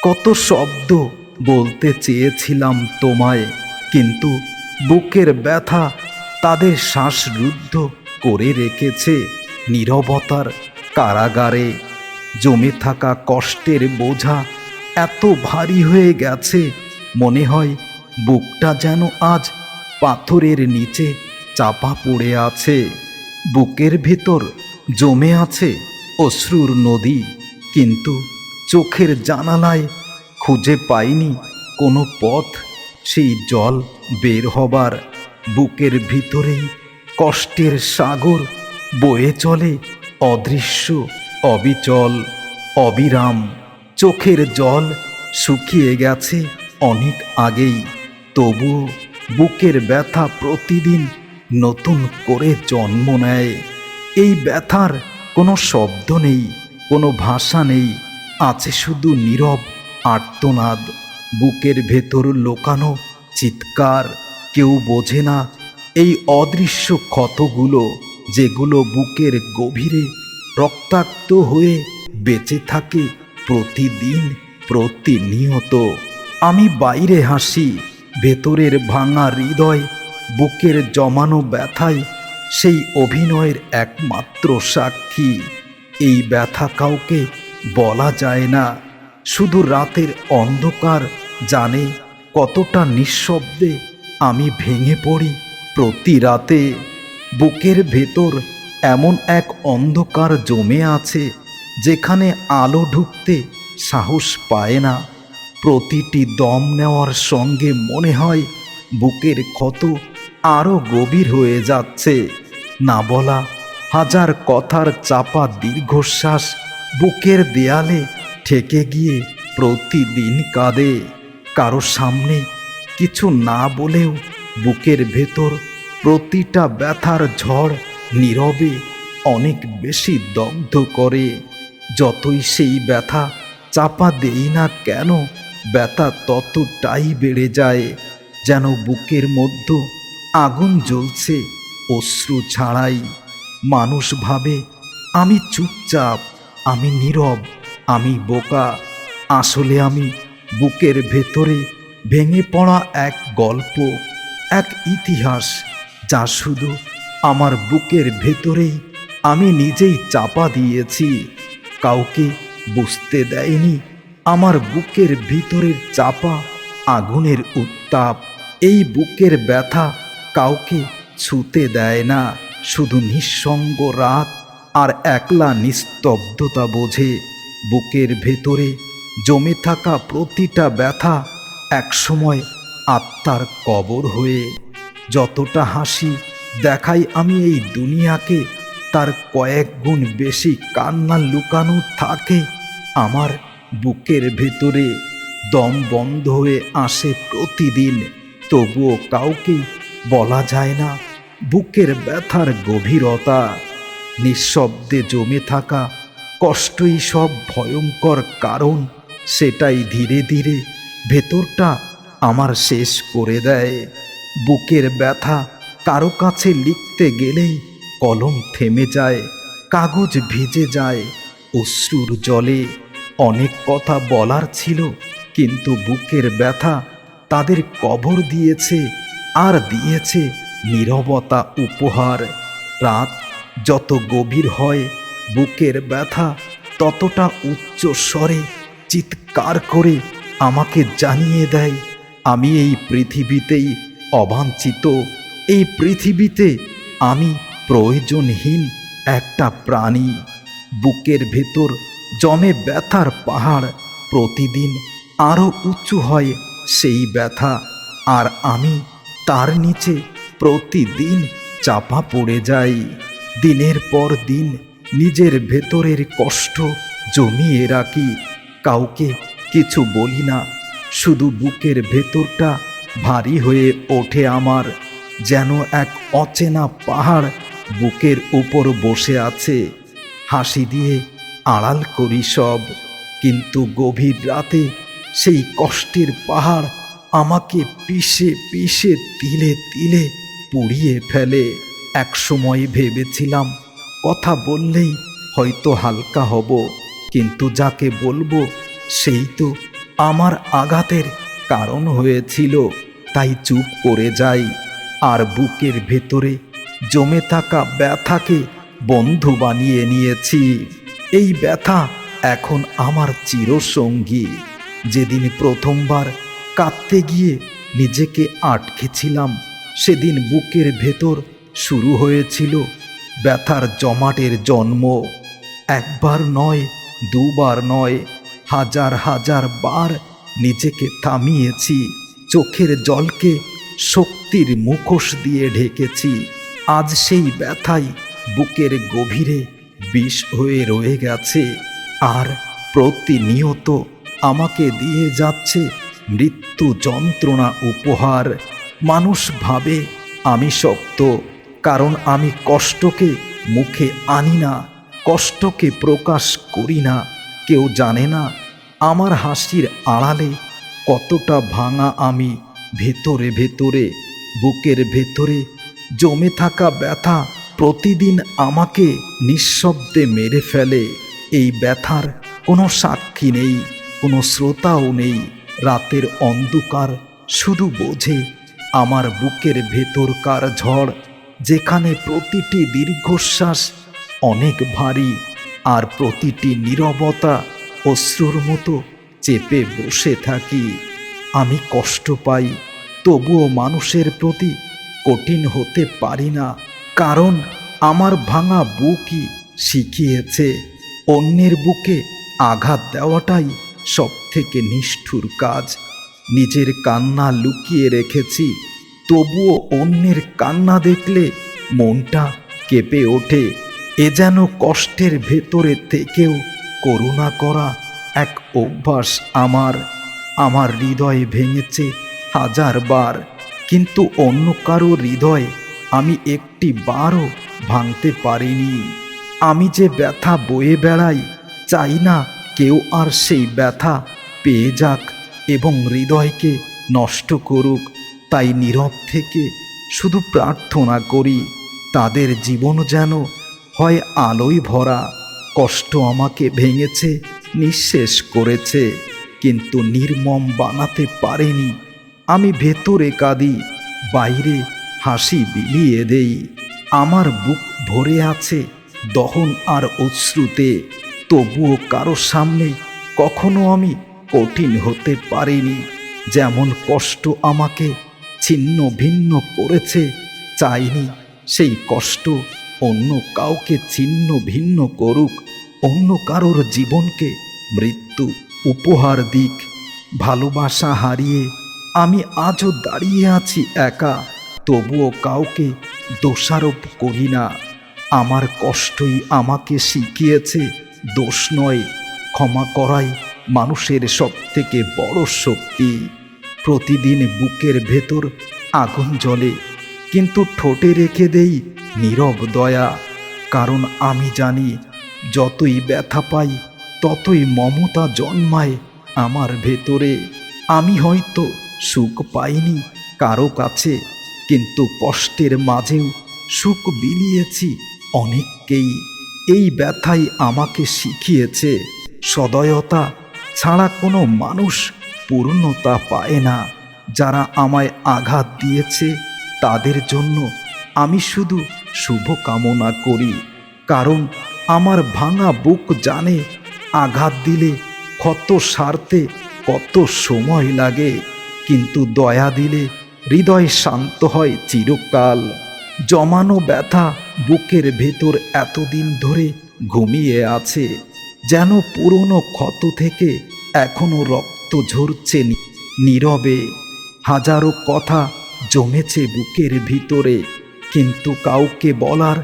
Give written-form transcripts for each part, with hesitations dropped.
কত শব্দ বলতে চেয়েছিলাম তোমায়, কিন্তু বুকের ব্যথা তাদের শ্বাসরুদ্ধ করে রেখেছে নীরবতার কারাগারে। জমে থাকা কষ্টের বোঝা এত ভারী হয়ে গেছে, মনে হয় বুকটা যেন আজ পাথরের নিচে চাপা পড়ে আছে। বুকের ভেতর জমে আছে অশ্রুর নদী, কিন্তু চোখের জানালায় খুঁজে পাইনি কোনো পথ সেই জল বের হবার। বুকের ভিতরেই কষ্টের সাগর বয়ে চলে অদৃশ্য, অবিচল, অবিরাম। চোখের জল শুকিয়ে গেছে অনেক আগেই, তবুও বুকের ব্যথা প্রতিদিন নতুন করে জন্ম নেয়। এই ব্যথার কোনো শব্দ নেই, কোনো ভাষা নেই, আছে শুধু নীরব আর্তনাদ, বুকের ভেতর লোকানো চিৎকার। কেউ বোঝে না এই অদৃশ্য ক্ষতগুলো, যেগুলো বুকের গভীরে রক্তাক্ত হয়ে বেঁচে থাকে প্রতিদিন, প্রতিনিয়ত। আমি বাইরে হাসি, ভেতরের ভাঙা হৃদয়, বুকের জমানো ব্যথায় সেই অভিনয়ের একমাত্র সাক্ষী। এই ব্যথা কাউকে বলা যায় না, শুধু রাতের অন্ধকার জানে কতটা নিঃশব্দে আমি ভেঙে পড়ি প্রতি রাতে। বুকের ভেতর এমন এক অন্ধকার জমে আছে, যেখানে আলো ঢুকতে সাহস পায় না। প্রতিটি দম নেওয়ার সঙ্গে মনে হয় বুকের ক্ষত আরও গভীর হয়ে যাচ্ছে। না বলা হাজার কথার চাপা দীর্ঘশ্বাস বুকের দেয়ালে ঠেকে গিয়ে প্রতিদিন কাঁদে। কারো সামনে কিছু না বলেও বুকের ভেতর প্রতিটা ব্যথার ঝড় নীরবে অনেক বেশি দগ্ধ করে। যতই সেই ব্যথা চাপা দেই না কেন, ব্যথা ততটাই বেড়ে যায়, যেন বুকের মধ্যে আগুন জ্বলছে অশ্রু ছাড়াই। মানুষ ভাবে আমি চুপচাপ, আমি নীরব, আমি বোকা। আসলে আমি বুকের ভেতরে ভেঙে পড়া এক গল্প, এক ইতিহাস, যা শুধু আমার বুকের ভেতরেই আমি নিজেই চাপা দিয়েছি। কাউকে বুঝতে দেয়নি আমার বুকের ভিতরের চাপা আগুনের উত্তাপ। এই বুকের ব্যথা কাউকে ছুতে দেয় না, শুধু নিঃসঙ্গ রাত আর একলা নিস্তব্ধতা বোঝে। বুকের ভেতরে জমে থাকা প্রতিটা ব্যথা একসময় আত্মার কবর হয়ে। যতটা হাসি দেখাই আমি এই দুনিয়াকে, তার কয়েক গুণ বেশি কান্না লুকানো থাকে আমার বুকের ভেতরে। দম বন্ধ হয়ে আসে প্রতিদিন, তবুও কাউকে বলা যায় না বুকের ব্যথার গভীরতা। নিঃশব্দে জমে থাকা কষ্টই সব ভয়ঙ্কর কারণ, সেটাই ধীরে ধীরে ভেতরটা আমার শেষ করে দেয়। বুকের ব্যথা কারো কাছে লিখতে গেলেই কলম থেমে যায়, কাগজ ভিজে যায় অশ্রুর জলে। অনেক কথা বলার ছিল, কিন্তু বুকের ব্যথা তাদের কবর দিয়েছে, আর দিয়েছে নীরবতা উপহার। রাত যত গভীর হয়, বুকের ব্যথা ততটা উচ্চ স্বরে চিৎকার করে আমাকে জানিয়ে দেয় আমি এই পৃথিবীতেই অবাঞ্ছিত, এই পৃথিবীতে আমি প্রয়োজনহীন একটা প্রাণী। বুকের ভেতর জমে ব্যথার পাহাড়, প্রতিদিন আরও উঁচু হয় সেই ব্যথা, আর আমি তার নিচে প্রতিদিন চাপা পড়ে যাই। দিনের পর দিন নিজের ভেতরের কষ্ট জমিয়ে রাখি, কাউকে কিছু বলি না, শুধু বুকের ভেতরটা ভারী হয়ে ওঠে আমার, যেন এক অচেনা পাহাড় বুকের উপর বসে আছে। হাসি দিয়ে আড়াল করি সব, কিন্তু গভীর রাতে সেই কষ্টের পাহাড় আমাকে পিষে পিষে তিলে তিলে পুড়িয়ে ফেলে। এক সময় ভেবেছিলাম কথা বললেই হয়তো হালকা হব, কিন্তু যাকে বলবো সেই তো আমার আঘাতের কারণ হয়েছিল, তাই চুপ করে যাই আর বুকের ভেতরে জমে থাকা ব্যথাকে বন্ধু বানিয়ে নিয়েছি। এই ব্যথা এখন আমার চিরসঙ্গী। যেদিন প্রথমবার কাঁদতে গিয়ে নিজেকে আটকেছিলাম, সেদিন বুকের ভেতর শুরু হয়েছিল ব্যথার জমাটের জন্ম। একবার নয়, দুবার নয়, হাজার হাজার বার নিজেকে থামিয়েছি, চোখের জলকে শক্তির মুখোশ দিয়ে ঢেকেছি। আজ সেই ব্যথাই বুকের গভীরে বিষ হয়ে রয়ে গেছে, আর প্রতিনিয়ত আমাকে দিয়ে যাচ্ছে মৃত্যু যন্ত্রণা উপহার। মানুষ ভাবে আমি শক্ত, কারণ আমি কষ্টকে মুখে আনি না, কষ্টকে প্রকাশ করি না। কেউ জানে না আমার হাসির আড়ালে কতটা ভাঙা আমি ভেতরে ভেতরে। বুকের ভেতরে জমে থাকা ব্যথা প্রতিদিন আমাকে নিঃশব্দে মেরে ফেলে। এই ব্যথার কোনো সাক্ষী নেই, কোনো শ্রোতাও নেই। রাতের অন্ধকার শুধু বোঝে আমার বুকের ভেতরকার ঝড়, যেখানে প্রতিটি দীর্ঘশ্বাস অনেক ভারী, আর প্রতিটি নীরবতা অশ্রুর মতো চেপে বসে থাকি। আমি কষ্ট পাই, তবুও মানুষের প্রতি কঠিন হতে পারি না, কারণ আমার ভাঙা বুকই শিখিয়েছে অন্যের বুকে আঘাত দেওয়াটাই সব থেকে নিষ্ঠুর কাজ। নিজের কান্না লুকিয়ে রেখেছি, তবুও অন্যের কান্না দেখলে মনটা কেঁপে ওঠে। এ যেন কষ্টের ভেতরে থেকেও করুণা করা এক অভ্যাস আমার। আমার হৃদয় ভেঙেছে হাজার বার, কিন্তু অন্য কারো হৃদয় আমি একটি বারও ভাঙতে পারিনি। আমি যে ব্যথা বয়ে বেড়াই, চাই না কেউ আর সেই ব্যথা পেয়ে যাক এবং হৃদয়কে নষ্ট করুক। তাই নীরব থেকে শুধু প্রার্থনা করি, তাদের জীবন যেন হয় আলোয় ভরা। কষ্ট আমাকে ভেঙেছে, নিঃশেষ করেছে, কিন্তু নির্মম বানাতে পারেনি। আমি ভেতরে কাঁদি, বাইরে হাসি বিলিয়ে দেই। আমার বুক ভরে আছে দহন আর অশ্রুতে, তবুও কারো সামনে কখনো আমি কঠিন হতে পারিনি। যেমন কষ্ট আমাকে ছিন্ন ভিন্ন করেছে, চাইনি সেই কষ্ট অন্য কাউকে ছিন্ন ভিন্ন করুক, অন্য কারোর জীবনকে মৃত্যু উপহার দিক। ভালোবাসা হারিয়ে আমি আজও দাঁড়িয়ে আছি একা, তবুও কাউকে দোষারোপ করি না। আমার কষ্টই আমাকে শিখিয়েছে দোষ নয়, ক্ষমা করাই মানুষের সব থেকে বড় শক্তি। প্রতিদিন বুকের ভেতর আগুন জ্বলে, কিন্তু ঠোঁটে রেখে দেই নীরব দয়া, কারণ আমি জানি যতই ব্যথা পাই ততই মমতা জন্মায় আমার ভেতরে। আমি হয়তো সুখ পাইনি কারো কাছে, কিন্তু কষ্টের মাঝেও সুখ বিলিয়েছি অনেককেই। এই ব্যথাই আমাকে শিখিয়েছে সদয়তা ছাড়া কোনো মানুষ পূর্ণতা পায় না। যারা আমায় আঘাত দিয়েছে তাদের জন্য আমি শুধু শুভ কামনা করি, কারণ আমার ভাঙা বুক জানে আঘাত দিলে ক্ষত সারতে কত সময় লাগে, কিন্তু দয়া দিলে হৃদয় শান্ত হয় চিরকাল। জমানো ব্যথা বুকের ভেতর এতদিন ধরে ঘুমিয়ে আছে, যেন পুরনো ক্ষত থেকে এখনো রক্ত ঝরছে নীরবে। হাজারো কথা জমেছে বুকের ভিতরে, কিন্তু কাউকে বলার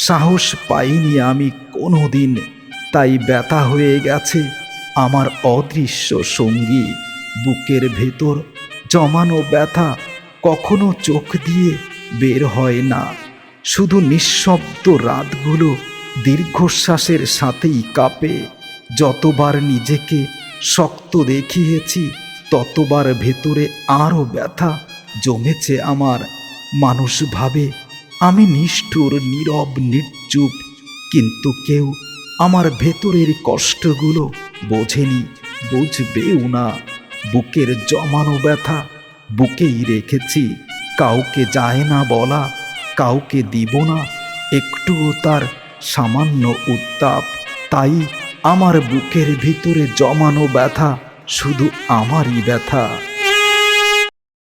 সাহস পাইনি আমি কোনোদিন। তাই ব্যথা হয়ে গেছে আমার অদৃশ্য সঙ্গী। বুকের ভেতর জমানো ব্যথা কখনো চোখ দিয়ে বের হয় না, শুধু নিঃশব্দ রাতগুলো দীর্ঘশ্বাসের সাথেই কাঁপে। যতবার নিজেকে শক্ত দেখিয়েছি, ততবার ভেতরে আরও ব্যথা জমেছে আমার। মানুষ ভাবে আমি নিষ্ঠুর, নীরব, নির্চুপ, কিন্তু কেউ আমার ভেতরের কষ্টগুলো বোঝেনি, বুঝবেও না। বুকের জমানো ব্যথা বুকেই রেখেছি, কাউকে যায় না বলা, কাউকে দিব না একটুও তার সামান্য উত্তাপ। তাই আমার বুকের ভিতরে জমানো ব্যথা শুধু আমারই ব্যথা।